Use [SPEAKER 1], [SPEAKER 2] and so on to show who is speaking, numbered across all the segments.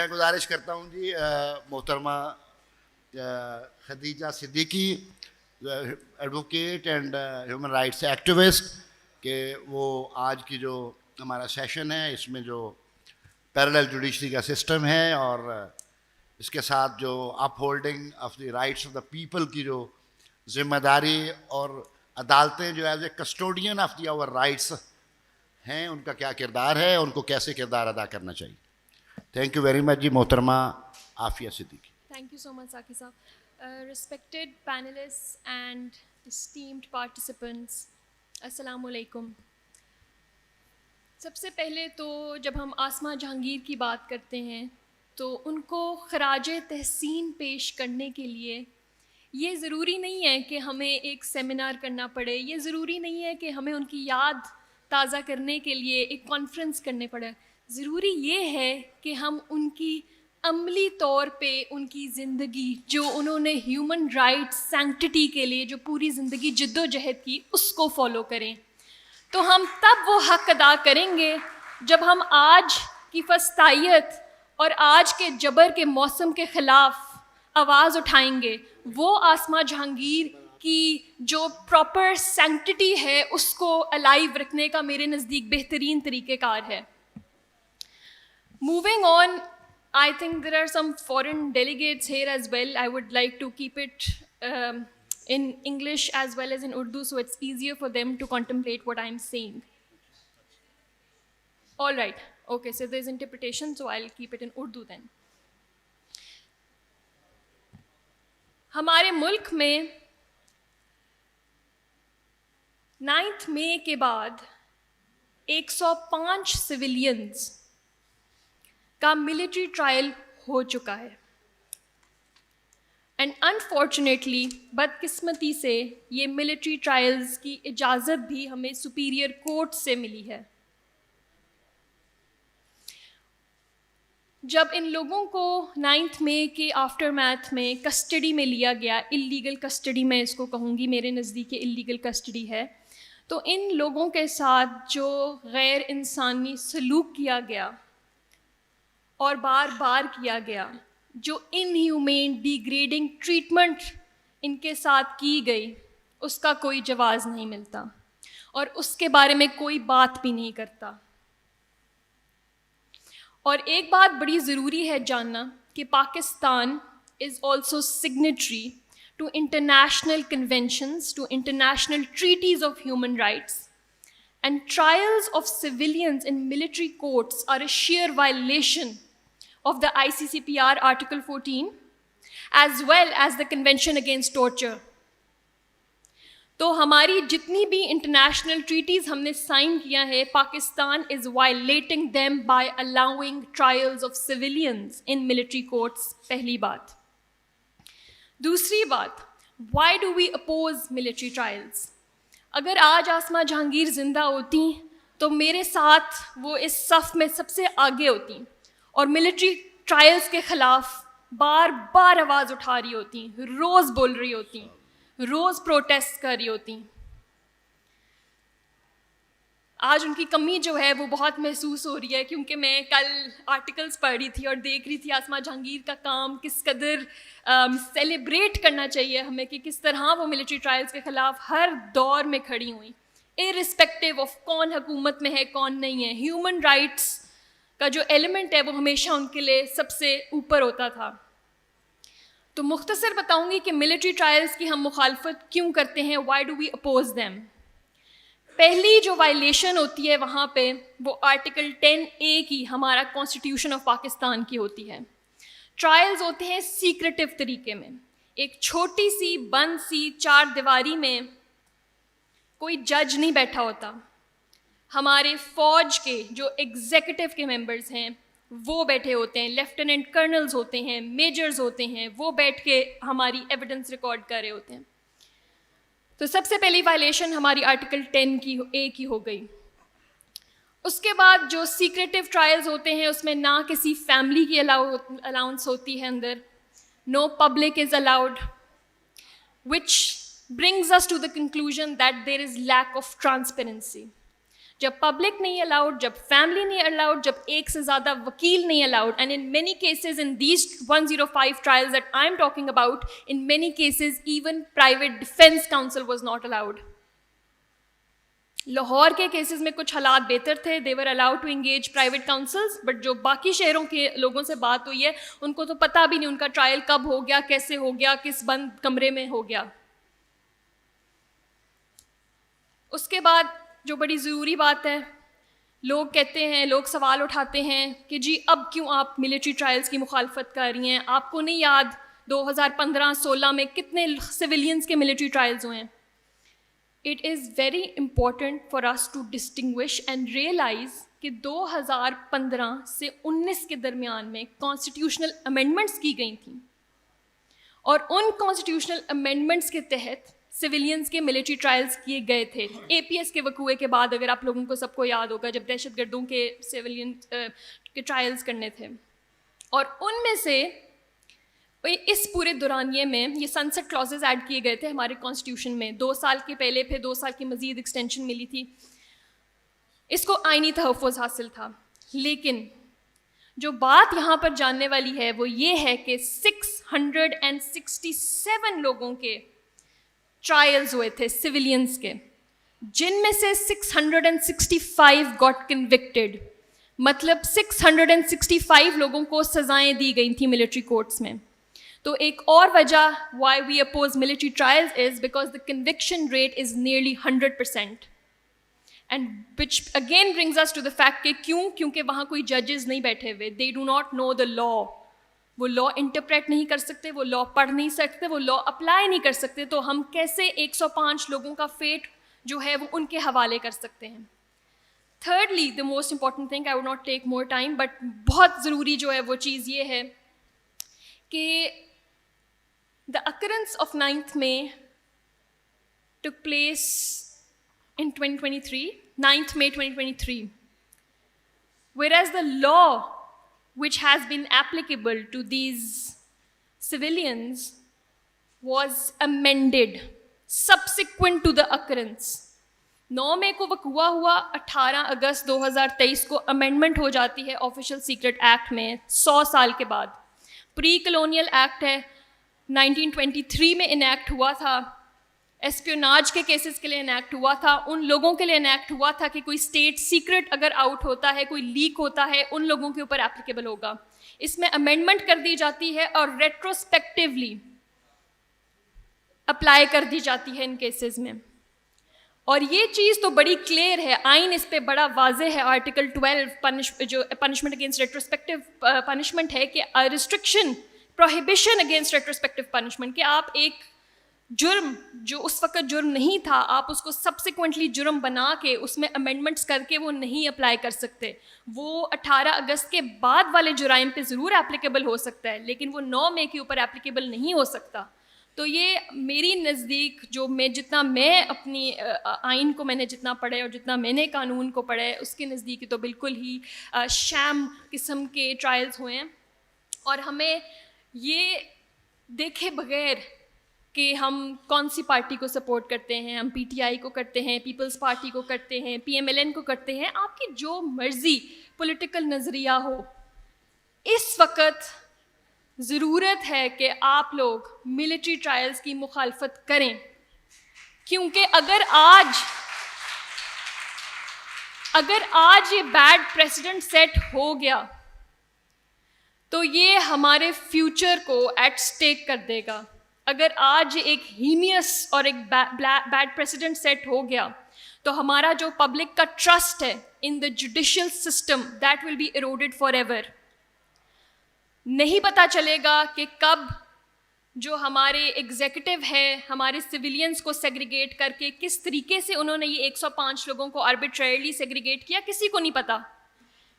[SPEAKER 1] میں گزارش کرتا ہوں جی محترمہ Khadija Siddiqui advocate and human rights activist کہ وہ آج کی جو ہمارا سیشن ہے اس میں جو پیرلل جوڈیشری کا سسٹم ہے اور اس کے ساتھ جو upholding of the rights of the people کی جو ذمہ داری اور عدالتیں جو as a custodian of the our rights ہیں ان کا کیا کردار ہے، ان کو کیسے کردار ادا کرنا چاہیے. تھینک یو ویری مچ جی محترمہ Aafia Siddiqui.
[SPEAKER 2] Thank you so much, Saki Saab. Respected panelists and esteemed participants, Assalamu alaikum. سب سے پہلے تو جب ہم آسماں جہانگیر کی بات کرتے ہیں تو ان کو خراج تحسین پیش کرنے کے لیے یہ ضروری نہیں ہے کہ ہمیں ایک سیمینار کرنا پڑے، یہ ضروری نہیں ہے کہ ہمیں ان کی یاد تازہ کرنے کے لیے ایک کانفرنس کرنے پڑے. ضروری یہ ہے کہ ہم ان کی عملی طور پہ ان کی زندگی جو انہوں نے ہیومن رائٹس سینکٹٹی کے لیے جو پوری زندگی جد و جہد کی اس کو فالو کریں. تو ہم تب وہ حق ادا کریں گے جب ہم آج کی فسطائیت اور آج کے جبر کے موسم کے خلاف آواز اٹھائیں گے. وہ آسماں جہانگیر کی جو پراپر سینکٹٹی ہے اس کو الائیو رکھنے کا میرے نزدیک بہترین طریقہ کار ہے. Moving on, I think there are some foreign delegates here as well. I would like to keep it in English as well as in Urdu so it's easier for them to contemplate what I'm saying. All right. Okay, so there's interpretation, so I'll keep it in Urdu then. ہمارے ملک میں 9 مئی کے بعد 105 civilians کا military trial ہو چکا ہے and unfortunately بدقسمتی سے یہ ملٹری ٹرائلز کی اجازت بھی ہمیں سپیریئر کورٹ سے ملی ہے. جب ان لوگوں کو 9 مئی کے آفٹر میتھ میں کسٹڈی میں لیا گیا، اللیگل کسٹڈی میں اس کو کہوں گی، میرے نزدیک اللیگل کسٹڈی ہے، تو ان لوگوں کے ساتھ جو غیر انسانی سلوک کیا گیا اور بار بار کیا گیا، جو انہیومین ڈیگریڈنگ ٹریٹمنٹ ان کے ساتھ کی گئی، اس کا کوئی جواز نہیں ملتا اور اس کے بارے میں کوئی بات بھی نہیں کرتا. اور ایک بات بڑی ضروری ہے جاننا کہ Pakistan is also signatory to international conventions, to international treaties of human rights, and trials of civilians in military courts are a sheer violation of the ICCPR Article 14 as well as the Convention Against Torture. تو ہماری جتنی بھی international treaties ہم نے sign کیا ہے، Pakistan is violating them by allowing trials of civilians in military courts. پہلی بات. دوسری بات، why do we oppose military trials؟ اگر آج آسماں جہانگیر زندہ ہوتی تو میرے ساتھ وہ اس صف میں سب سے آگے ہوتی اور ملٹری ٹرائلز کے خلاف بار بار آواز اٹھا رہی ہوتی، روز بول رہی ہوتی، روز پروٹیسٹ کر رہی ہوتی. آج ان کی کمی جو ہے وہ بہت محسوس ہو رہی ہے کیونکہ میں کل آرٹیکلز پڑھ رہی تھی اور دیکھ رہی تھی آسماں جہانگیر کا کام کس قدر سیلیبریٹ کرنا چاہیے ہمیں کہ کس طرح وہ ملٹری ٹرائلز کے خلاف ہر دور میں کھڑی ہوئیں، ارسپیکٹیو آف کون حکومت میں ہے کون نہیں ہے. ہیومن رائٹس کا جو ایلیمنٹ ہے وہ ہمیشہ ان کے لیے سب سے اوپر ہوتا تھا. تو مختصر بتاؤں گی کہ ملٹری ٹرائلز کی ہم مخالفت کیوں کرتے ہیں، why do we oppose them. پہلی جو وائلیشن ہوتی ہے وہاں پہ وہ آرٹیکل 10A کی، ہمارا کانسٹیٹیوشن آف پاکستان کی ہوتی ہے. ٹرائلز ہوتے ہیں سیکریٹو طریقے میں، ایک چھوٹی سی بند سی 4 دیواری میں کوئی جج نہیں بیٹھا ہوتا، ہمارے فوج کے جو ایگزیکٹو کے ممبرز ہیں وہ بیٹھے ہوتے ہیں، لیفٹیننٹ کرنلز ہوتے ہیں، میجرز ہوتے ہیں، وہ بیٹھ کے ہماری ایویڈنس ریکارڈ کر رہے ہوتے ہیں. تو سب سے پہلی وائلیشن ہماری آرٹیکل 10A کی ہو گئی. اس کے بعد جو سیکریٹو ٹرائلز ہوتے ہیں اس میں نہ کسی فیملی کی الاؤنس ہوتی ہے اندر، no public is allowed, which brings us to the conclusion that there is lack of transparency. جب پبلک نہیں الاؤڈ, جب فیملی نہیں الاؤڈ, جب ایک سے زیادہ وکیل نہیں allowed, and in many cases in these 105 trials that I am talking about, in many cases even private defence counsel was not allowed. Lahore کے کیسز میں کچھ حالات بہتر تھے, they were allowed to engage private counsels, but جو باقی شہروں کے لوگوں سے بات ہوئی ہے ان کو تو پتہ بھی نہیں ان کا ٹرائل کب ہو گیا, کیسے ہو گیا, کس بند کمرے میں ہو گیا. اس کے بعد جو بڑی ضروری بات ہے, لوگ کہتے ہیں, لوگ سوال اٹھاتے ہیں کہ جی اب کیوں آپ ملٹری ٹرائلز کی مخالفت کر رہی ہیں, آپ کو نہیں یاد 2015-16 میں کتنے سویلینز کے ملٹری ٹرائلز ہوئے ہیں. It is very important for us to distinguish and realize کہ 2015 سے 19 کے درمیان میں کانسٹیٹیوشنل امینڈمنٹس کی گئی تھیں, اور ان کانسٹیٹیوشنل امینڈمنٹس کے تحت سویلینز کے ملٹری ٹرائلز کیے گئے تھے. اے پی ایس کے وقوعے کے بعد, اگر آپ لوگوں کو سب کو یاد ہوگا, جب دہشت گردوں کے سویلین کے ٹرائلز کرنے تھے, اور ان میں سے اس پورے دورانیے میں یہ سنسٹ کلازز ایڈ کیے گئے تھے ہمارے کانسٹیٹیوشن میں. 2 سال کے پہلے پھر 2 سال کی مزید ایکسٹینشن ملی تھی. اس کو آئینی تحفظ حاصل تھا. لیکن جو بات یہاں پر جاننے والی ہے وہ یہ ہے کہ 667 لوگوں کے ٹرائلز ہوئے تھے سویلینز کے, جن میں سے 665 گاٹ کنوکٹڈ, مطلب 665 لوگوں کو سزائیں دی گئی تھیں ملٹری کورٹس میں. تو ایک اور وجہ why we oppose military trials is because the conviction rate is nearly 100%, and which again brings us to the fact کہ کیونکہ وہاں کوئی ججز نہیں بیٹھے ہوئے, دے ڈو ناٹ نو دا لا, وہ لا انٹرپریٹ نہیں کر سکتے, وہ لا پڑھ نہیں سکتے, وہ لا اپلائی نہیں کر سکتے, تو ہم کیسے 105 لوگوں کا فیٹ جو ہے وہ ان کے حوالے کر سکتے ہیں. Thirdly, the most important thing, I would not take more time, but بہت ضروری جو ہے وہ چیز یہ ہے کہ the occurrence of 9th May took place in 2023, 9th May 2023, whereas the law which has been applicable to these civilians was amended subsequent to the occurrence. 9 مئی کو وقوع ہوا, 18 اگست 2023 کو امینڈمنٹ ہو جاتی ہے آفیشیل سیکرٹ ایکٹ میں 100 سال کے بعد. پری کلونیل ایکٹ ہے, 1923 میں انیکٹ ہوا تھا, اسپیوناج کے کیسز کے لیے انیکٹ ہوا تھا, ان لوگوں کے لیے انیکٹ ہوا تھا کہ کوئی اسٹیٹ سیکرٹ اگر آؤٹ ہوتا ہے, کوئی لیک ہوتا ہے, ان لوگوں کے اوپر اپلیکیبل ہوگا. اس میں امینڈمنٹ کر دی جاتی ہے اور ریٹروسپیکٹیولی اپلائی کر دی جاتی ہے ان کیسز میں. اور یہ چیز تو بڑی کلیئر ہے, آئین اس پہ بڑا واضح ہے. آرٹیکل 12 جو پنشمنٹ اگینسٹ ریٹروسپیکٹیو پنشمنٹ ہے کہ ریسٹرکشن پروہیبیشن اگینسٹ ریٹروسپیکٹیو پنشمنٹ, کہ آپ ایک جرم جو اس وقت جرم نہیں تھا آپ اس کو سبسیکوینٹلی جرم بنا کے اس میں امینڈمنٹس کر کے وہ نہیں اپلائی کر سکتے. وہ 18 اگست کے بعد والے جرائم پہ ضرور اپلیکیبل ہو سکتا ہے, لیکن وہ 9 مئی کے اوپر اپلیکیبل نہیں ہو سکتا. تو یہ میری نزدیک جو جتنا میں اپنی آئین کو میں نے جتنا پڑھا ہے اور جتنا میں نے قانون کو پڑھا ہے, اس کے نزدیک تو بالکل ہی شام قسم کے ٹرائلز ہوئے ہیں. اور ہمیں یہ دیکھے بغیر کہ ہم کون سی پارٹی کو سپورٹ کرتے ہیں, ہم پی ٹی آئی کو کرتے ہیں, پیپلز پارٹی کو کرتے ہیں, پی ایم ایل این کو کرتے ہیں, آپ کی جو مرضی پولیٹیکل نظریہ ہو, اس وقت ضرورت ہے کہ آپ لوگ ملٹری ٹرائلز کی مخالفت کریں. کیونکہ اگر آج یہ بیڈ پریسیڈنٹ سیٹ ہو گیا تو یہ ہمارے فیوچر کو ایٹ اسٹیک کر دے گا. اگر آج ایک ہینیس اور ایک بیڈ پریسیڈنٹ سیٹ ہو گیا تو ہمارا جو پبلک کا ٹرسٹ ہے in the judicial system, that will be eroded forever. نہیں پتہ چلے گا کہ کب جو ہمارے ایگزیکٹو ہے ہمارے سویلینز کو سیگریگیٹ کر کے کس طریقے سے انہوں نے یہ 105 لوگوں کو آربیٹریرلی سیگریگیٹ کیا, کسی کو نہیں پتہ.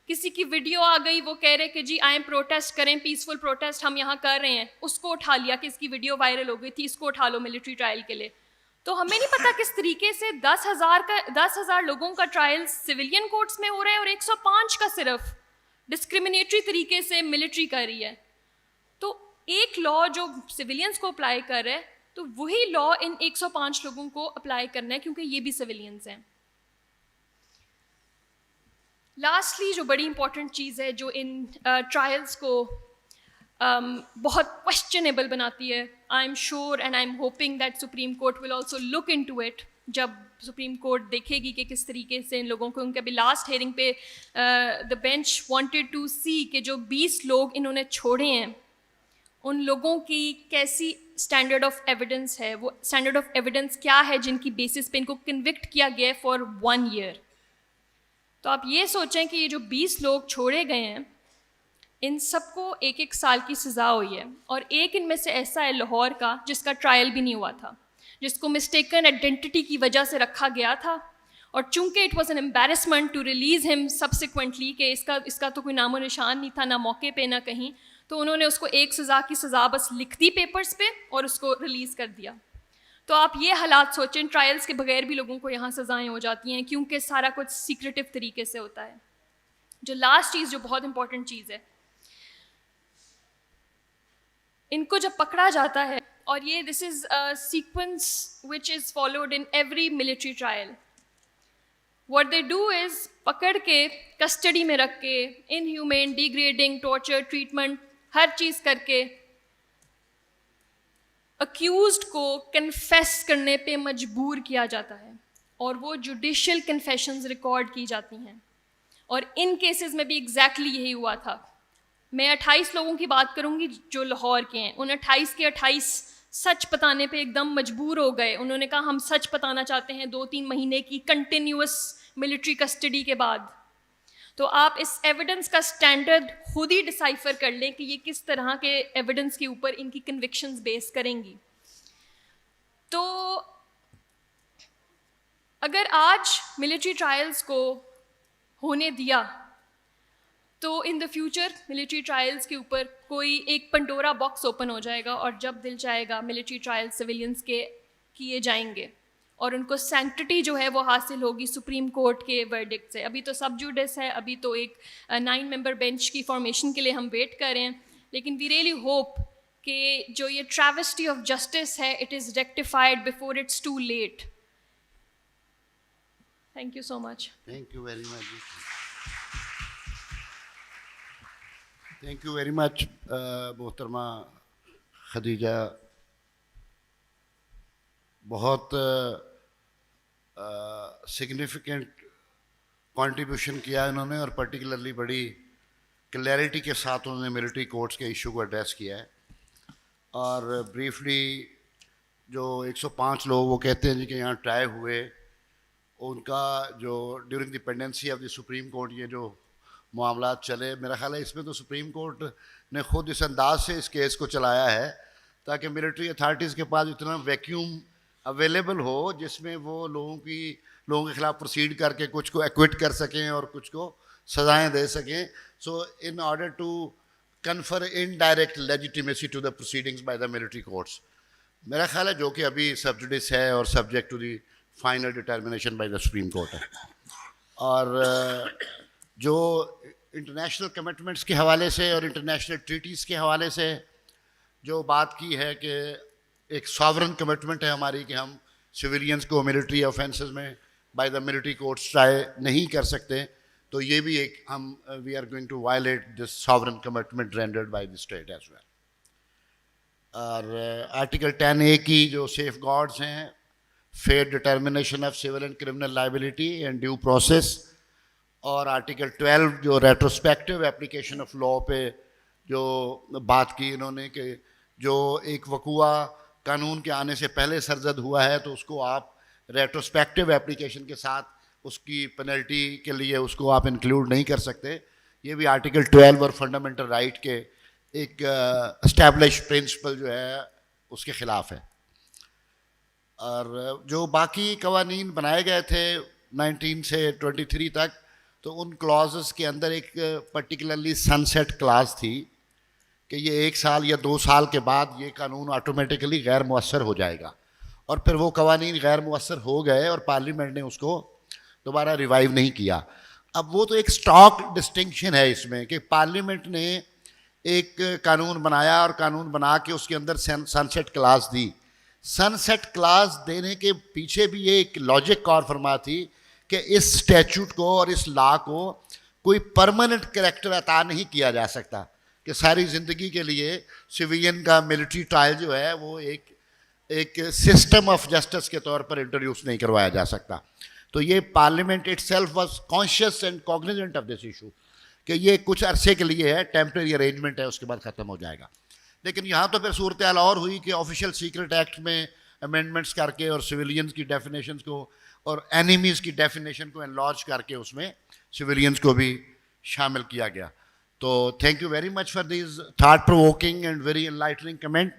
[SPEAKER 2] کسی کی ویڈیو آ گئی, وہ کہہ رہے کہ جی آئیں پروٹیسٹ کریں, پیسفل پروٹیسٹ ہم یہاں کر رہے ہیں, اس کو اٹھا لیا کہ اس کی ویڈیو وائرل ہو گئی تھی, اس کو اٹھا لو ملٹری ٹرائل کے لیے. تو ہمیں نہیں پتہ کس طریقے سے 10,000 لوگوں کا ٹرائل سویلین کورٹس میں ہو رہا ہے اور 105 کا صرف ڈسکریمنیٹری طریقے سے ملٹری کر رہی ہے. تو ایک لا جو سویلینز کو اپلائی کر رہا ہے تو وہی لا ان 105 لوگوں کو اپلائی کرنا ہے, کیونکہ یہ بھی سویلینز ہیں. لاسٹلی جو بڑی امپورٹنٹ چیز ہے جو ان ٹرائلس کو بہت کوشچنیبل بناتی ہے, I'm sure and I'm hoping that supreme court will also look into it, جب سپریم کورٹ دیکھے گی کہ کس طریقے سے ان لوگوں کو, ان کے ابھی لاسٹ ہیئرنگ پہ دا بینچ وانٹیڈ ٹو سی کہ جو 20 لوگ انہوں نے چھوڑے ہیں ان لوگوں کی کیسی اسٹینڈرڈ آف ایویڈنس ہے, وہ اسٹینڈرڈ آف ایویڈنس کیا ہے جن کی بیسس پہ ان کو کنوکٹ کیا گیا ہے فار 1 year. تو آپ یہ سوچیں کہ یہ جو 20 لوگ چھوڑے گئے ہیں ان سب کو 1 سال کی سزا ہوئی ہے, اور ایک ان میں سے ایسا ہے لاہور کا جس کا ٹرائل بھی نہیں ہوا تھا, جس کو مسٹیکن آئیڈینٹی کی وجہ سے رکھا گیا تھا, اور چونکہ it was an embarrassment to release him subsequently کہ اس کا تو کوئی نام و نشان نہیں تھا, نہ موقع پہ نہ کہیں, تو انہوں نے اس کو 1 سزا کی سزا بس لکھ دی پیپرز پہ اور اس کو ریلیز کر دیا. تو آپ یہ حالات سوچیں, ٹرائلز کے بغیر بھی لوگوں کو یہاں سزائیں ہو جاتی ہیں کیونکہ سارا کچھ سیکریٹو طریقے سے ہوتا ہے. جو لاسٹ چیز جو بہت امپورٹنٹ چیز ہے, ان کو جب پکڑا جاتا ہے, اور یہ this is sequence which is followed in every military trial, what they do is پکڑ کے کسٹڈی میں رکھ کے inhuman, degrading, torture, treatment, ہر چیز کر کے اکیوزڈ کو کنفیس کرنے پہ مجبور کیا جاتا ہے, اور وہ جوڈیشل کنفیشنز ریکارڈ کی جاتی ہیں. اور ان کیسز میں بھی ایگزیکٹلی یہی ہوا تھا. میں 28 لوگوں کی بات کروں گی جو لاہور کے ہیں, ان 28 کے 28 سچ بتانے پہ ایک دم مجبور ہو گئے. انہوں نے کہا ہم سچ بتانا چاہتے ہیں 2-3 مہینے کی کنٹینیوس ملٹری کسٹڈی کے بعد. تو آپ اس ایویڈنس کا اسٹینڈرڈ خود ہی ڈسائفر کر لیں کہ یہ کس طرح کے ایویڈنس کے اوپر ان کی کنوکشنز بیس کریں گی. تو اگر آج ملٹری ٹرائلز کو ہونے دیا تو ان دا فیوچر ملٹری ٹرائلز کے اوپر کوئی ایک پنڈورا باکس اوپن ہو جائے گا, اور جب دل چاہے گا ملٹری ٹرائل سویلینس کے کیے جائیں گے, اور ان کو سینکٹٹی جو ہے وہ حاصل ہوگی سپریم کورٹ کے ورڈکٹ سے. ابھی تو سب جوڈس ہے, ابھی تو ایک 9 ممبر بینچ کی فارمیشن کے لیے ہم ویٹ کر رہے ہیں, لیکن وی ریئلی ہوپ کہ جو یہ ٹریوسٹی آف جسٹس ہے it is rectified before it's too late. Thank you so much.
[SPEAKER 1] Thank you very much. Thank you very much محترمہ خدیجہ. بہت سگنیفیکنٹ کنٹریبیوشن کیا انہوں نے, اور پرٹیکولرلی بڑی کلیئرٹی کے ساتھ انہوں نے ملٹری کورٹس کے ایشو کو ایڈریس کیا ہے. اور بریفلی جو 105 لوگ وہ کہتے ہیں جی کہ یہاں ٹرائی ہوئے, ان کا جو during the pendency of the supreme court یہ جو معاملات چلے, میرا خیال ہے اس میں تو سپریم کورٹ نے خود اس انداز سے اس کیس کو چلایا ہے تاکہ ملٹری اتھارٹیز کے پاس اتنا ویکیوم اویلیبل ہو جس میں وہ لوگوں کے خلاف پروسیڈ کر کے کچھ کو ایکوٹ کر سکیں اور کچھ کو سزائیں دے سکیں. So in order to confer indirect legitimacy to the proceedings by the military courts, میرا خیال ہے جو کہ ابھی سبجوڈس ہے اور subject to the final determination by the Supreme Court ہے. اور جو انٹرنیشنل کمٹمنٹس کے حوالے سے اور انٹرنیشنل ٹریٹیز کے حوالے سے جو بات کی ہے کہ ایک ساورن کمٹمنٹ ہے ہماری کہ ہم سویلینس کو ملٹری آفینسز میں by the military courts try نہیں کر سکتے, تو یہ بھی ایک ہم we are going to violate this sovereign commitment rendered by the state as well. اور آرٹیکل 10A کی جو سیف گارڈز ہیں, fair determination of civil and criminal liability and due process, اور آرٹیکل 12 جو ریٹروسپیکٹیو اپلیکیشن آف لاء پہ جو بات کی انہوں نے کہ جو ایک وقوع قانون کے آنے سے پہلے سرزد ہوا ہے تو اس کو آپ ریٹروسپیکٹیو اپلیکیشن کے ساتھ اس کی پینلٹی کے لیے اس کو آپ انکلوڈ نہیں کر سکتے. یہ بھی آرٹیکل 12 اور فنڈامنٹل رائٹ کے ایک اسٹیبلش پرنسپل جو ہے اس کے خلاف ہے. اور جو باقی قوانین بنائے گئے تھے 19 سے 23 تک, تو ان کلازز کے اندر ایک پرٹیکولرلی سن سیٹ کلاز تھی کہ یہ 1 سال یا 2 سال کے بعد یہ قانون آٹومیٹیکلی غیر مؤثر ہو جائے گا, اور پھر وہ قوانین غیر مؤثر ہو گئے اور پارلیمنٹ نے اس کو دوبارہ ریوائیو نہیں کیا. اب وہ تو ایک اسٹاک ڈسٹنکشن ہے اس میں کہ پارلیمنٹ نے ایک قانون بنایا اور قانون بنا کے اس کے اندر سن سیٹ کلاز دی. سن سیٹ کلاز دینے کے پیچھے بھی یہ ایک لاجک کار فرما تھی کہ اس اسٹیچوٹ کو اور اس لا کو کوئی پرماننٹ کریکٹر عطا نہیں کیا جا سکتا کہ ساری زندگی کے لیے سویلین کا ملٹری ٹرائل جو ہے وہ ایک سسٹم آف جسٹس کے طور پر انٹروڈیوس نہیں کروایا جا سکتا. تو یہ parliament itself was conscious and cognizant of this issue کہ یہ کچھ عرصے کے لیے ہے, ٹیمپریری ارینجمنٹ ہے, اس کے بعد ختم ہو جائے گا. لیکن یہاں تو پھر صورتحال اور ہوئی کہ آفیشیل سیکرٹ ایکٹ میں امینڈمنٹس کر کے اور سویلینز کی ڈیفینیشنز کو اور اینیمیز کی ڈیفینیشن کو انلارج کر کے اس میں سویلینز کو بھی شامل کیا گیا. تو thank you very much for these thought provoking and very enlightening comment.